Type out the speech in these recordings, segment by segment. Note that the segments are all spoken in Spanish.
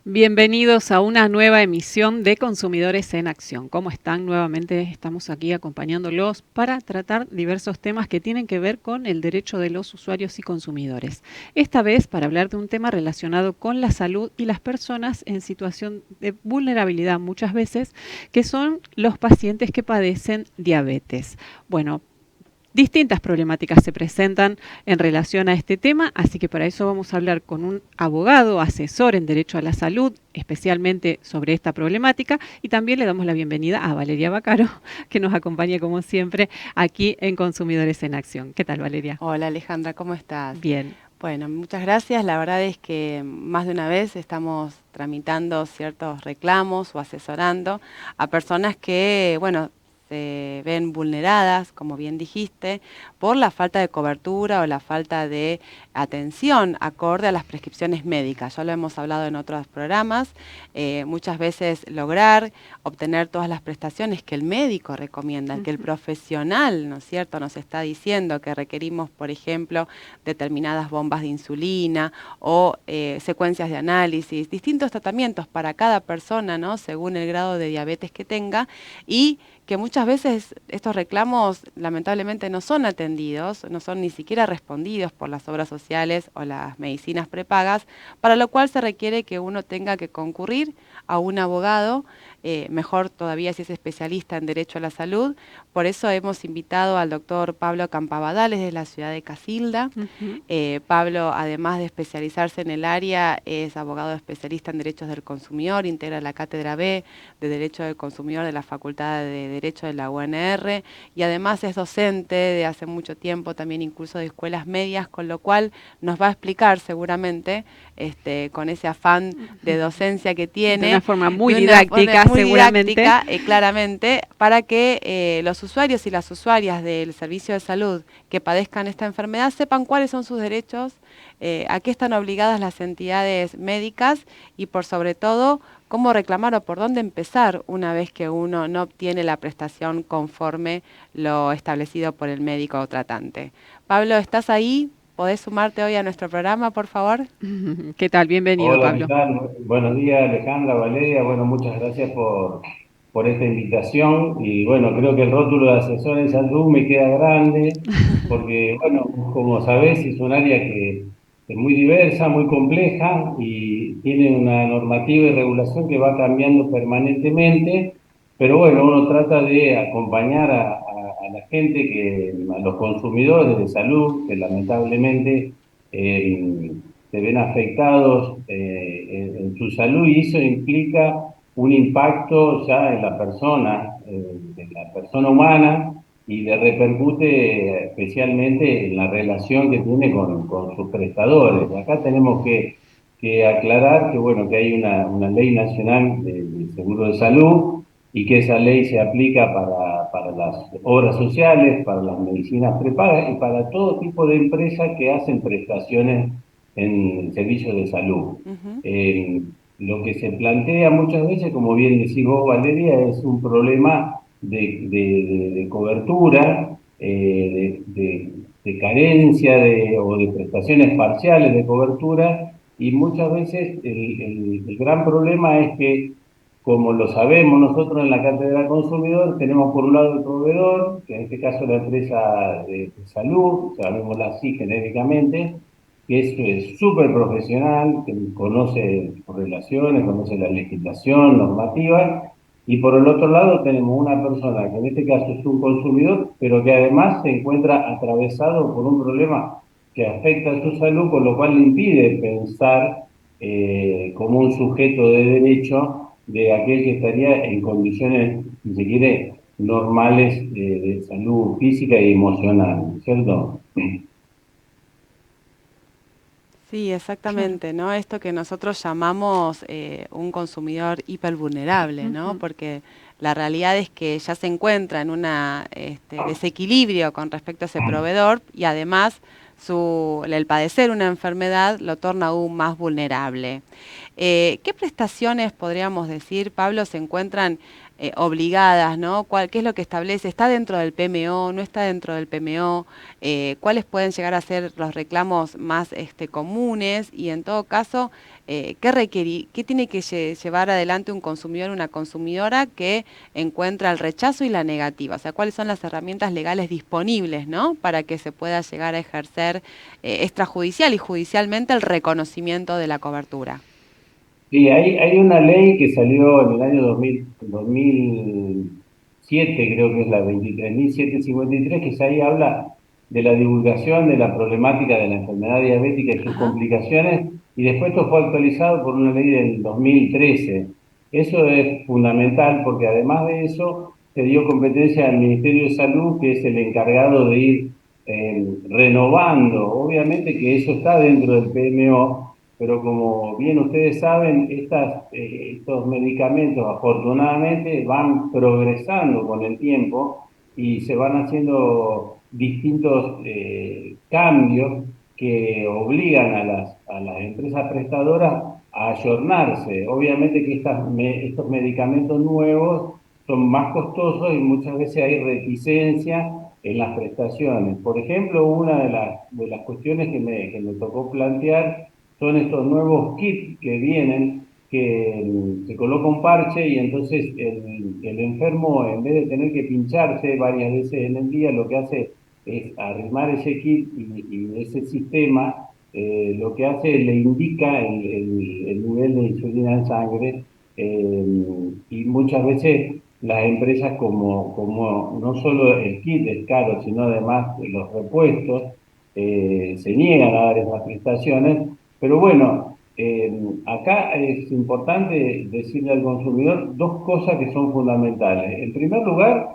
Bienvenidos a una nueva emisión de Consumidores en Acción. ¿Cómo están? Nuevamente estamos aquí acompañándolos para tratar diversos temas que tienen que ver con el derecho de los usuarios y consumidores. Esta vez para hablar de un tema relacionado con la salud y las personas en situación de vulnerabilidad muchas veces, que son los pacientes que padecen diabetes. Bueno, distintas problemáticas se presentan en relación a este tema, así que para eso vamos a hablar con un abogado, asesor en Derecho a la Salud, especialmente sobre esta problemática, y también le damos la bienvenida a Valeria Baccaro, que nos acompaña como siempre aquí en Consumidores en Acción. ¿Qué tal, Valeria? Hola Alejandra, ¿cómo estás? Bien. Bueno, muchas gracias. La verdad es que más de una vez estamos tramitando ciertos reclamos o asesorando a personas que, bueno, se ven vulneradas, como bien dijiste, por la falta de cobertura o la falta de atención acorde a las prescripciones médicas. Ya lo hemos hablado en otros programas. Muchas veces lograr obtener todas las prestaciones que el médico recomienda, que el profesional, ¿no es cierto?, nos está diciendo que requerimos, por ejemplo, determinadas bombas de insulina o secuencias de análisis, distintos tratamientos para cada persona, ¿no?, según el grado de diabetes que tenga, y que muchas veces estos reclamos lamentablemente no son atendidos, no son ni siquiera respondidos por las obras sociales o las medicinas prepagas, para lo cual se requiere que uno tenga que concurrir a un abogado, mejor todavía si es especialista en Derecho a la Salud. Por eso hemos invitado al doctor Pablo Campabadales de la ciudad de Casilda. Pablo, además de especializarse en el área, es abogado especialista en Derechos del Consumidor, integra la Cátedra B de Derecho del Consumidor de la Facultad de Derecho de la UNR y además es docente de hace mucho tiempo, también incluso de escuelas medias, con lo cual nos va a explicar seguramente, con ese afán de docencia que tiene. De una forma muy didáctica, seguramente. Claramente, para que los usuarios y las usuarias del servicio de salud que padezcan esta enfermedad sepan cuáles son sus derechos, a qué están obligadas las entidades médicas y por sobre todo cómo reclamar o por dónde empezar una vez que uno no obtiene la prestación conforme lo establecido por el médico o tratante. Pablo, ¿estás ahí? ¿Podés sumarte hoy a nuestro programa, por favor? ¿Qué tal? Bienvenido, Hola, Pablo. ¿qué tal? Buenos días, Alejandra, Valeria. Bueno, muchas gracias por esta invitación. Y bueno, creo que el rótulo de asesor en salud me queda grande, porque, bueno, como sabés, es un área que es muy diversa, muy compleja y tiene una normativa y regulación que va cambiando permanentemente. Pero bueno, uno trata de acompañar a la gente, a los consumidores de salud, que lamentablemente se ven afectados en su salud, y eso implica un impacto ya en la persona humana, y le repercute especialmente en la relación que tiene con sus prestadores. Acá tenemos que aclarar que, bueno, que hay una ley nacional de seguro de salud, y que esa ley se aplica para las obras sociales, para las medicinas prepagas y para todo tipo de empresas que hacen prestaciones en servicios de salud. Lo que se plantea muchas veces, como bien decís vos, Valeria, es un problema de cobertura, de carencia o de prestaciones parciales de cobertura, y muchas veces el gran problema es que, como lo sabemos nosotros en la Cátedra Consumidor, tenemos por un lado el proveedor, que en este caso es la empresa de salud, llamémosla así genéricamente, que es súper profesional, que conoce relaciones, conoce la legislación, normativa, y por el otro lado tenemos una persona que en este caso es un consumidor, pero que además se encuentra atravesado por un problema que afecta a su salud, con lo cual le impide pensar como un sujeto de derecho de aquel que estaría en condiciones, si se quiere, normales de salud física y emocional, ¿cierto? Sí, exactamente, ¿no? Esto que nosotros llamamos un consumidor hipervulnerable, ¿no? Porque la realidad es que ya se encuentra en un desequilibrio con respecto a ese proveedor y además el padecer una enfermedad lo torna aún más vulnerable. ¿Qué prestaciones, podríamos decir, Pablo, se encuentran obligadas, ¿no? ¿Qué es lo que establece? ¿Está dentro del PMO? ¿No está dentro del PMO? ¿Cuáles pueden llegar a ser los reclamos más comunes? Y en todo caso, ¿qué tiene que llevar adelante un consumidor, una consumidora que encuentra el rechazo y la negativa? O sea, ¿cuáles son las herramientas legales disponibles, ¿no? Para que se pueda llegar a ejercer extrajudicial y judicialmente el reconocimiento de la cobertura. Sí, hay una ley que salió en el año 2007, creo que es la 23.753, que ya ahí habla de la divulgación de la problemática de la enfermedad diabética y sus Ajá. complicaciones, y después esto fue actualizado por una ley del 2013. Eso es fundamental porque además de eso se dio competencia al Ministerio de Salud, que es el encargado de ir renovando. Obviamente que eso está dentro del PMO, pero como bien ustedes saben, estos medicamentos afortunadamente van progresando con el tiempo y se van haciendo distintos cambios que obligan a las empresas prestadoras a ayornarse. Obviamente que estos medicamentos nuevos son más costosos y muchas veces hay reticencia en las prestaciones. Por ejemplo, una de las cuestiones que me tocó plantear son estos nuevos kits que vienen, que se coloca un parche y entonces el enfermo, en vez de tener que pincharse varias veces en el día, lo que hace es arrimar ese kit y ese sistema, lo que hace le indica el nivel de insulina en sangre, eh, y muchas veces las empresas, como no solo el kit es caro, sino además los repuestos, se niegan a dar esas prestaciones. Pero bueno, acá es importante decirle al consumidor dos cosas que son fundamentales. En primer lugar,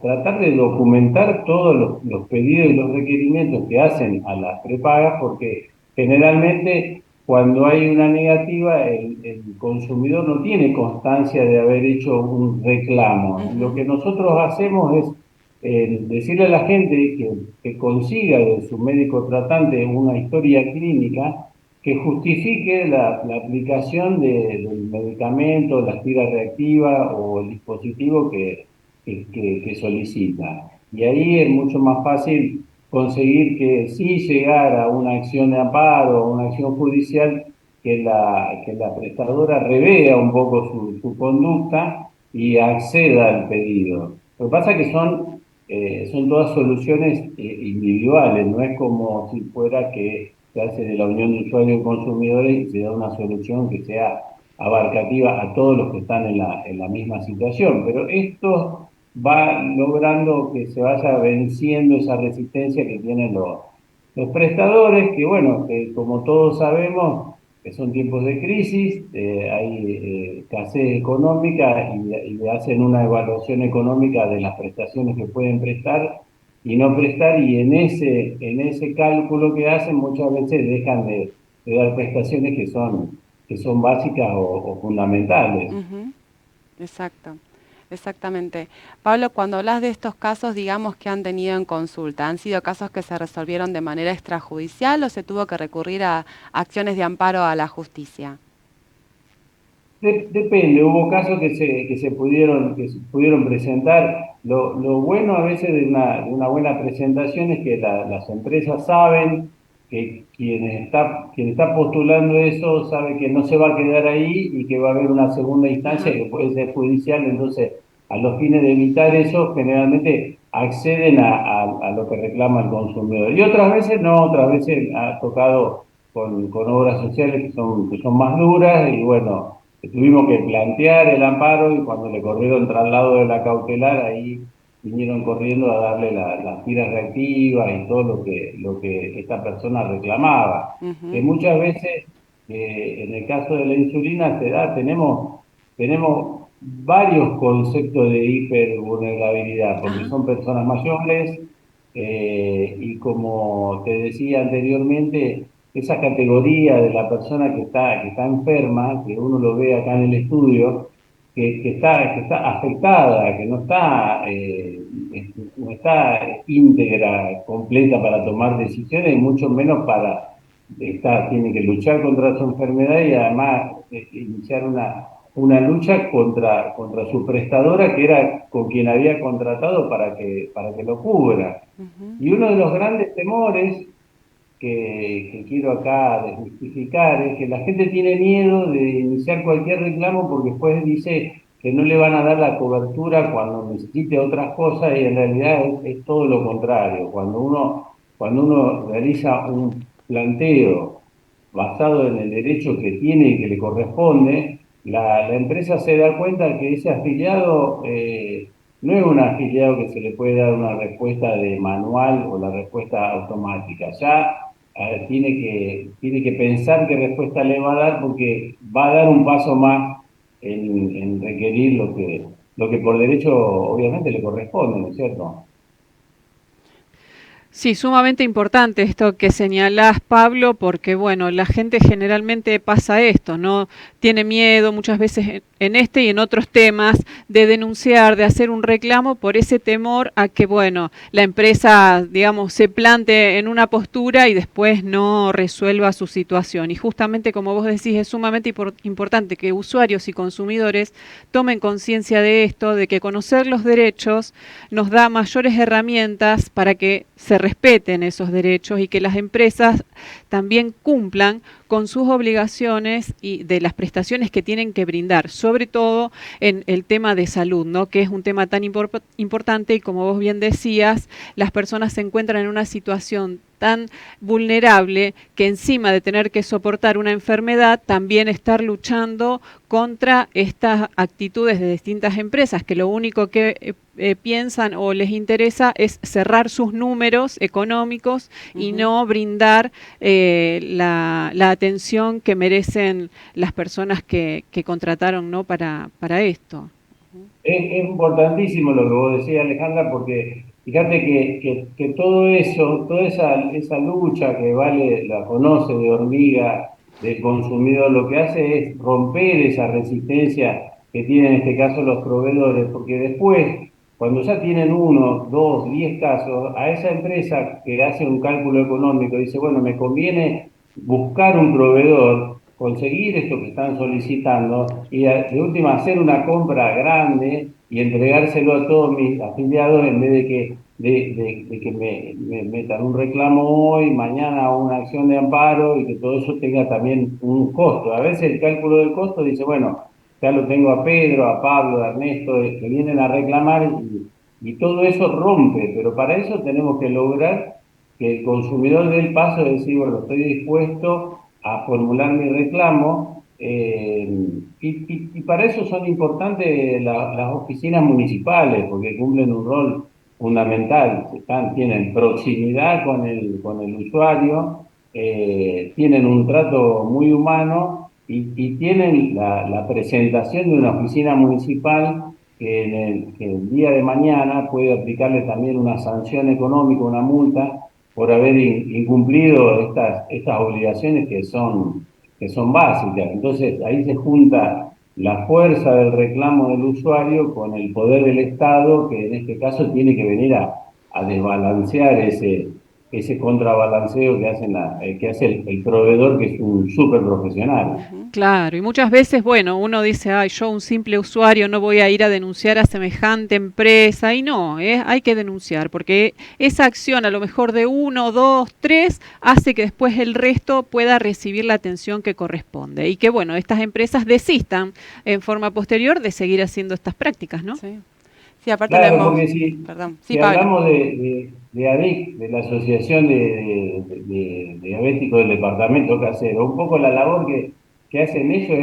tratar de documentar todos los pedidos y los requerimientos que hacen a las prepagas, porque generalmente cuando hay una negativa, el consumidor no tiene constancia de haber hecho un reclamo. Lo Ujú. que nosotros hacemos es decirle a la gente que consiga de su médico tratante una historia clínica que justifique la aplicación del medicamento, la aspira reactiva o el dispositivo que solicita. Y ahí es mucho más fácil conseguir que sí llegar a una acción de amparo o una acción judicial, que la prestadora revea un poco su conducta y acceda al pedido. Lo que pasa es que son todas soluciones individuales, no es como si fuera que se hace de la unión de usuarios y consumidores y se da una solución que sea abarcativa a todos los que están en la misma situación. Pero esto va logrando que se vaya venciendo esa resistencia que tienen los prestadores, que bueno, que como todos sabemos, que son tiempos de crisis, hay escasez económica y le hacen una evaluación económica de las prestaciones que pueden prestar y no prestar, y en ese cálculo que hacen muchas veces dejan de dar prestaciones que son básicas o fundamentales. Ujú. Exacto, exactamente. Pablo, cuando hablas de estos casos, digamos que han tenido en consulta, ¿han sido casos que se resolvieron de manera extrajudicial o se tuvo que recurrir a acciones de amparo a la justicia? Depende, hubo casos que se pudieron presentar. Lo bueno a veces de una buena presentación es que las empresas saben que quien está postulando eso sabe que no se va a quedar ahí y que va a haber una segunda instancia Ajá. que puede ser judicial. Entonces, a los fines de evitar eso, generalmente acceden a lo que reclama el consumidor. Y otras veces no, otras veces ha tocado con obras sociales que son más duras y bueno, tuvimos que plantear el amparo, y cuando le corrieron traslado de la cautelar, ahí vinieron corriendo a darle las tiras reactivas y todo lo que esta persona reclamaba. Que Ujú. muchas veces, en el caso de la insulina, tenemos varios conceptos de hipervulnerabilidad, porque Ajá. son personas mayores, y como te decía anteriormente, esa categoría de la persona que está enferma, que uno lo ve acá en el estudio, que está afectada, que no está íntegra, completa para tomar decisiones, y mucho menos tiene que luchar contra su enfermedad y además iniciar una lucha contra su prestadora, que era con quien había contratado para que lo cubra. Ujú, Y uno de los grandes temores que quiero acá desmistificar es que la gente tiene miedo de iniciar cualquier reclamo porque después dice que no le van a dar la cobertura cuando necesite otras cosas, y en realidad es todo lo contrario. Cuando uno realiza un planteo basado en el derecho que tiene y que le corresponde, la empresa se da cuenta que ese afiliado no es un afiliado que se le puede dar una respuesta de manual o la respuesta automática. Ya tiene que pensar qué respuesta le va a dar, porque va a dar un paso más en requerir lo que por derecho obviamente le corresponde, ¿no es cierto? Sí, sumamente importante esto que señalás, Pablo, porque bueno, la gente generalmente pasa esto, ¿no? Tiene miedo muchas veces en este y en otros temas de denunciar, de hacer un reclamo por ese temor a que, bueno, la empresa, digamos, se plante en una postura y después no resuelva su situación. Y justamente como vos decís, es sumamente importante que usuarios y consumidores tomen conciencia de esto, de que conocer los derechos nos da mayores herramientas para que se respeten esos derechos y que las empresas también cumplan con sus obligaciones y de las prestaciones que tienen que brindar, sobre todo en el tema de salud, ¿no? Que es un tema tan importante y como vos bien decías, las personas se encuentran en una situación tan vulnerable que encima de tener que soportar una enfermedad, también estar luchando contra estas actitudes de distintas empresas que lo único que piensan o les interesa es cerrar sus números económicos y ujú. no brindar la atención que merecen las personas que contrataron, ¿no? para esto. Es importantísimo lo que vos decías, Alejandra, porque fíjate que todo eso, toda esa lucha que Vale la conoce de hormiga, del consumidor, lo que hace es romper esa resistencia que tienen en este caso los proveedores, porque después, cuando ya tienen uno, dos, 10 casos, a esa empresa que hace un cálculo económico dice, bueno, me conviene buscar un proveedor, conseguir esto que están solicitando y de última hacer una compra grande y entregárselo a todos mis afiliados, en vez de que me metan un reclamo hoy, mañana una acción de amparo, y que todo eso tenga también un costo. A veces el cálculo del costo dice, bueno, ya lo tengo a Pedro, a Pablo, a Ernesto, que vienen a reclamar, y todo eso rompe, pero para eso tenemos que lograr que el consumidor dé el paso de decir, bueno, estoy dispuesto a formular mi reclamo, y para eso son importantes las oficinas municipales, porque cumplen un rol fundamental. Tienen proximidad con el usuario, tienen un trato muy humano, y tienen la presentación de una oficina municipal que el día de mañana puede aplicarle también una sanción económica, una multa, por haber incumplido estas obligaciones que son básicas. Entonces ahí se junta la fuerza del reclamo del usuario con el poder del Estado, que en este caso tiene que venir a desbalancear ese contrabalanceo que hace el proveedor, que es un súper profesional. Ujú. Claro, y muchas veces, bueno, uno dice, ay, yo un simple usuario no voy a ir a denunciar a semejante empresa, y no, hay que denunciar, porque esa acción a lo mejor de uno, dos, tres, hace que después el resto pueda recibir la atención que corresponde, y que, bueno, estas empresas desistan en forma posterior de seguir haciendo estas prácticas, ¿no? Sí. Sí, aparte lo Claro, hemos... porque Perdón. Sí, si Pablo. hablamos de ADIC, de la Asociación de Diabéticos del Departamento Casero, un poco la labor que hacen ellos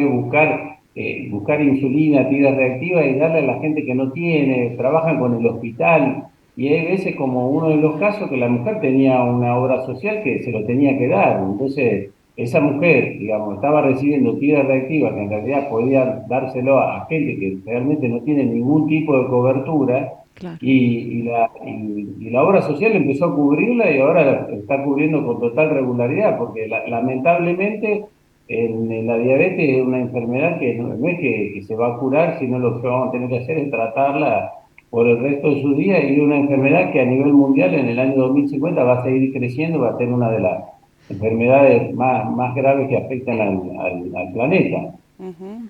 es buscar insulina, tiras reactivas, y darle a la gente que no tiene. Trabajan con el hospital, y hay veces, como uno de los casos, que la mujer tenía una obra social que se lo tenía que dar. Entonces, esa mujer, digamos, estaba recibiendo tiras reactivas que en realidad podía dárselo a gente que realmente no tiene ningún tipo de cobertura, Claro. y la obra social empezó a cubrirla, y ahora la está cubriendo con total regularidad, porque lamentablemente la diabetes es una enfermedad que no es que se va a curar, sino lo que vamos a tener que hacer es tratarla por el resto de sus días, y una enfermedad que a nivel mundial en el año 2050 va a seguir creciendo, va a ser una de las enfermedades más graves que afectan al planeta. Ujú.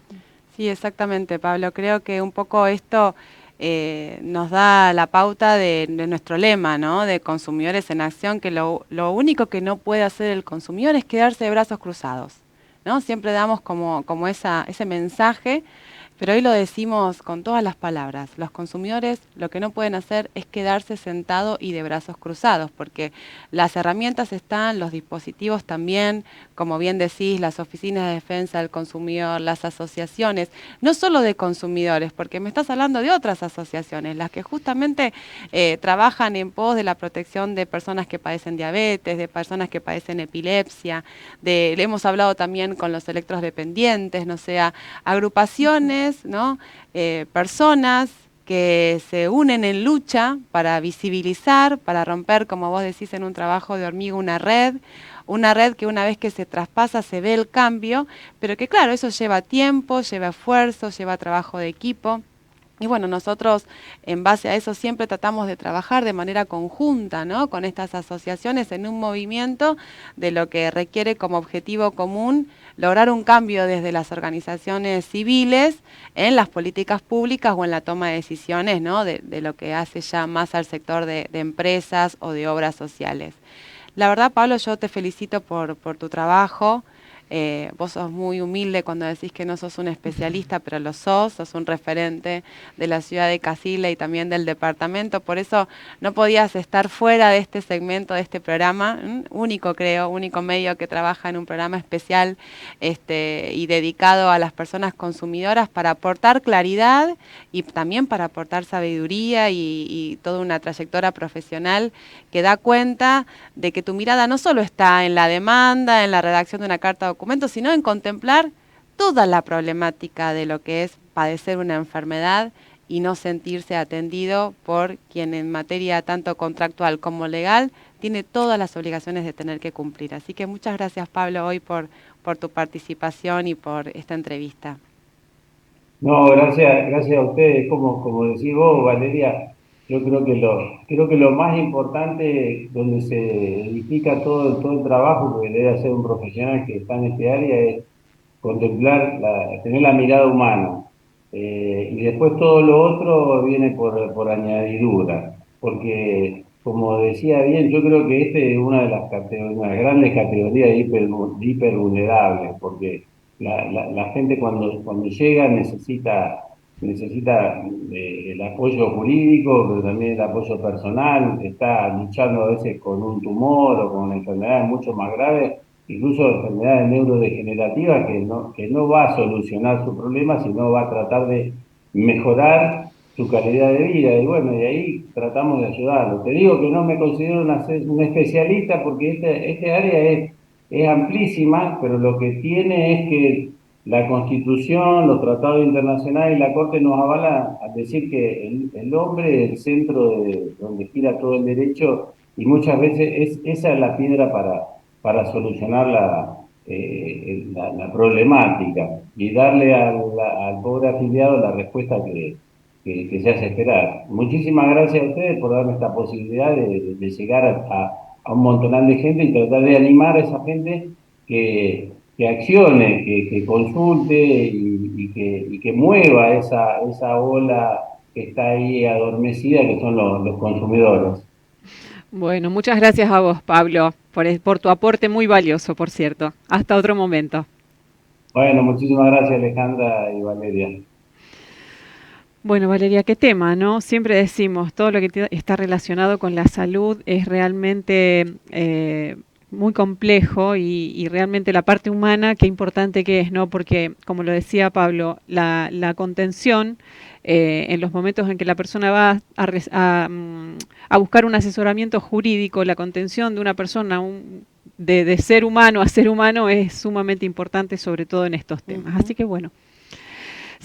Sí, exactamente, Pablo. Creo que un poco esto nos da la pauta de nuestro lema, ¿no? De consumidores en acción, que lo único que no puede hacer el consumidor es quedarse de brazos cruzados, ¿no? Siempre damos como ese mensaje, pero hoy lo decimos con todas las palabras. Los consumidores lo que no pueden hacer es quedarse sentado y de brazos cruzados, porque las herramientas están, los dispositivos también, como bien decís, las oficinas de defensa del consumidor, las asociaciones, no solo de consumidores, porque me estás hablando de otras asociaciones, las que justamente trabajan en pos de la protección de personas que padecen diabetes, de personas que padecen epilepsia, le hemos hablado también con los electrodependientes, no sea, agrupaciones, ¿no? Personas que se unen en lucha para visibilizar, para romper, como vos decís, en un trabajo de hormiga, una red que una vez que se traspasa se ve el cambio, pero que claro, eso lleva tiempo, lleva esfuerzo, lleva trabajo de equipo. Y bueno, nosotros en base a eso siempre tratamos de trabajar de manera conjunta, ¿no? Con estas asociaciones en un movimiento de lo que requiere como objetivo común lograr un cambio desde las organizaciones civiles en las políticas públicas o en la toma de decisiones, ¿no? De lo que hace ya más al sector de empresas o de obras sociales. La verdad, Pablo, yo te felicito por tu trabajo. Vos sos muy humilde cuando decís que no sos un especialista, pero lo sos un referente de la ciudad de Casilda y también del departamento. Por eso no podías estar fuera de este segmento, de este programa, único creo, único medio que trabaja en un programa especial y dedicado a las personas consumidoras para aportar claridad y también para aportar sabiduría y toda una trayectoria profesional que da cuenta de que tu mirada no solo está en la demanda, en la redacción de una carta de documentos, sino en contemplar toda la problemática de lo que es padecer una enfermedad y no sentirse atendido por quien en materia tanto contractual como legal tiene todas las obligaciones de tener que cumplir. Así que muchas gracias, Pablo, hoy por tu participación y por esta entrevista. No, gracias a ustedes. Como decís vos, Valeria, yo creo que lo más importante donde se edifica todo el trabajo que debe hacer un profesional que está en este área es contemplar, tener la mirada humana. Y después todo lo otro viene por añadidura, porque como decía bien, yo creo que este es una de una de las grandes categorías de hipervulnerables, porque la gente cuando llega necesita el apoyo jurídico, pero también el apoyo personal, está luchando a veces con un tumor o con enfermedades mucho más graves, incluso enfermedades neurodegenerativas, que no va a solucionar su problema, sino va a tratar de mejorar su calidad de vida. Y bueno, y ahí tratamos de ayudarlo. Te digo que no me considero un especialista, porque este área es amplísima, pero lo que tiene es que la Constitución, los tratados internacionales y la Corte nos avalan a decir que el hombre es el centro de donde gira todo el derecho, y muchas veces esa es la piedra para solucionar la problemática y darle al pobre afiliado la respuesta que se hace esperar. Muchísimas gracias a ustedes por darme esta posibilidad de llegar a un montonal de gente y tratar de animar a esa gente que accione, que consulte y que mueva esa ola que está ahí adormecida, que son los consumidores. Bueno, muchas gracias a vos, Pablo, por tu aporte muy valioso, por cierto. Hasta otro momento. Bueno, muchísimas gracias, Alejandra y Valeria. Bueno, Valeria, qué tema, ¿no? Siempre decimos, todo lo que está relacionado con la salud es realmente muy complejo y realmente la parte humana, qué importante que es, ¿no? Porque, como lo decía Pablo, la contención en los momentos en que la persona va a buscar un asesoramiento jurídico, la contención de una persona, de ser humano a ser humano, es sumamente importante, sobre todo en estos temas. Así que bueno.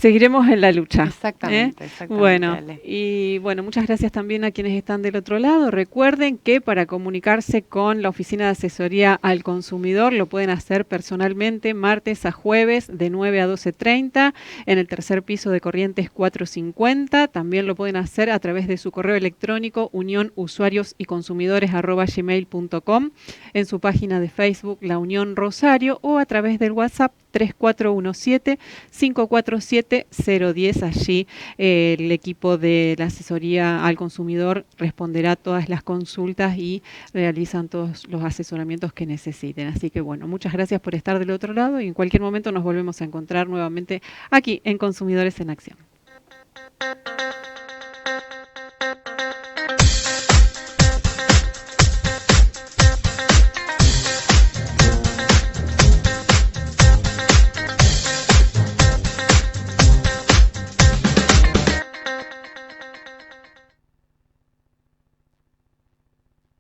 seguiremos en la lucha. Exactamente, exactamente. Bueno, Ale. y bueno, muchas gracias también a quienes están del otro lado. Recuerden que para comunicarse con la Oficina de Asesoría al Consumidor lo pueden hacer personalmente martes a jueves de 9 a 12:30 en el tercer piso de Corrientes 450. También lo pueden hacer a través de su correo electrónico unionusuariosyconsumidores@gmail.com, en su página de Facebook La Unión Rosario o a través del WhatsApp 3417-547-010. Allí el equipo de la asesoría al consumidor responderá todas las consultas y realizan todos los asesoramientos que necesiten. Así que bueno, muchas gracias por estar del otro lado y en cualquier momento nos volvemos a encontrar nuevamente aquí en Consumidores en Acción.